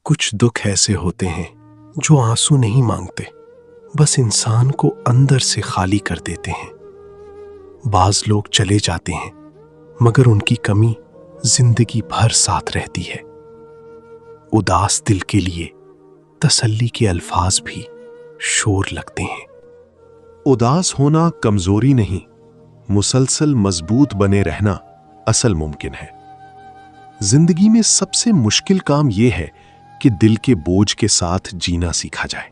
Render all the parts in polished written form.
کچھ دکھ ایسے ہوتے ہیں جو آنسو نہیں مانگتے، بس انسان کو اندر سے خالی کر دیتے ہیں۔ بعض لوگ چلے جاتے ہیں مگر ان کی کمی زندگی بھر ساتھ رہتی ہے۔ اداس دل کے لیے تسلی کے الفاظ بھی شور لگتے ہیں۔ اداس ہونا کمزوری نہیں، مسلسل مضبوط بنے رہنا اصل ممکن ہے۔ زندگی میں سب سے مشکل کام یہ ہے کہ دل کے بوجھ کے ساتھ جینا سیکھا جائے۔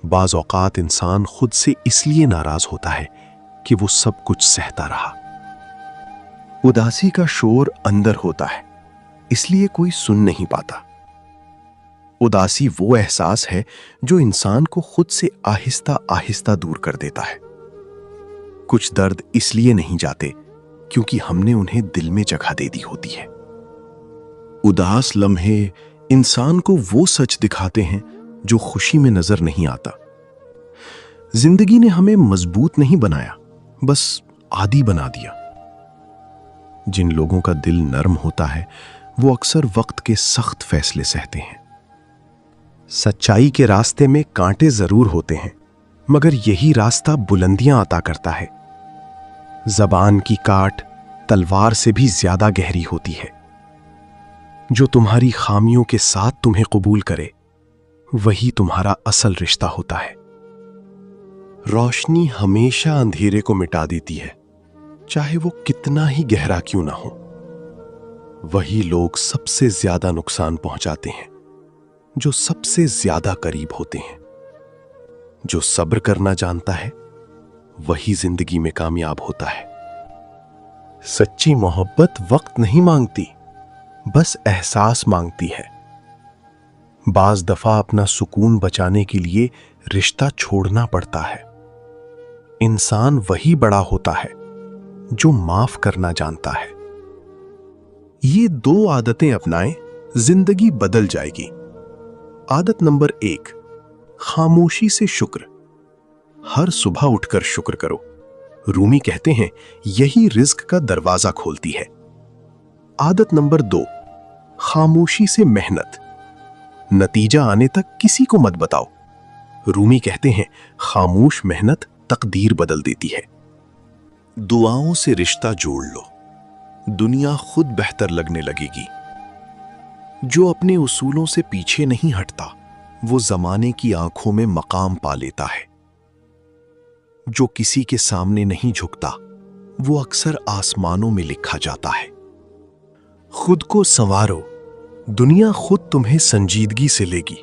بعض اوقات انسان خود سے اس لیے ناراض ہوتا ہے کہ وہ سب کچھ سہتا رہا۔ اداسی کا شور اندر ہوتا ہے، اس لیے کوئی سن نہیں پاتا۔ اداسی وہ احساس ہے جو انسان کو خود سے آہستہ آہستہ دور کر دیتا ہے۔ کچھ درد اس لیے نہیں جاتے کیونکہ ہم نے انہیں دل میں جگہ دے دی ہوتی ہے۔ اداس لمحے انسان کو وہ سچ دکھاتے ہیں جو خوشی میں نظر نہیں آتا۔ زندگی نے ہمیں مضبوط نہیں بنایا، بس عادی بنا دیا۔ جن لوگوں کا دل نرم ہوتا ہے وہ اکثر وقت کے سخت فیصلے سہتے ہیں۔ سچائی کے راستے میں کانٹے ضرور ہوتے ہیں، مگر یہی راستہ بلندیاں عطا کرتا ہے۔ زبان کی کاٹ تلوار سے بھی زیادہ گہری ہوتی ہے۔ جو تمہاری خامیوں کے ساتھ تمہیں قبول کرے، وہی تمہارا اصل رشتہ ہوتا ہے۔ روشنی ہمیشہ اندھیرے کو مٹا دیتی ہے، چاہے وہ کتنا ہی گہرا کیوں نہ ہو۔ وہی لوگ سب سے زیادہ نقصان پہنچاتے ہیں جو سب سے زیادہ قریب ہوتے ہیں۔ جو صبر کرنا جانتا ہے وہی زندگی میں کامیاب ہوتا ہے۔ سچی محبت وقت نہیں مانگتی، بس احساس مانگتی ہے۔ بعض دفعہ اپنا سکون بچانے کے لیے رشتہ چھوڑنا پڑتا ہے۔ انسان وہی بڑا ہوتا ہے جو معاف کرنا جانتا ہے۔ یہ 2 عادتیں اپنائیں، زندگی بدل جائے گی۔ عادت نمبر 1، خاموشی سے شکر۔ ہر صبح اٹھ کر شکر کرو۔ رومی کہتے ہیں یہی رزق کا دروازہ کھولتی ہے۔ عادت نمبر 2، خاموشی سے محنت۔ نتیجہ آنے تک کسی کو مت بتاؤ۔ رومی کہتے ہیں خاموش محنت تقدیر بدل دیتی ہے۔ دعاؤں سے رشتہ جوڑ لو، دنیا خود بہتر لگنے لگے گی۔ جو اپنے اصولوں سے پیچھے نہیں ہٹتا وہ زمانے کی آنکھوں میں مقام پا لیتا ہے۔ جو کسی کے سامنے نہیں جھکتا وہ اکثر آسمانوں میں لکھا جاتا ہے۔ خود کو سنوارو، دنیا خود تمہیں سنجیدگی سے لے گی۔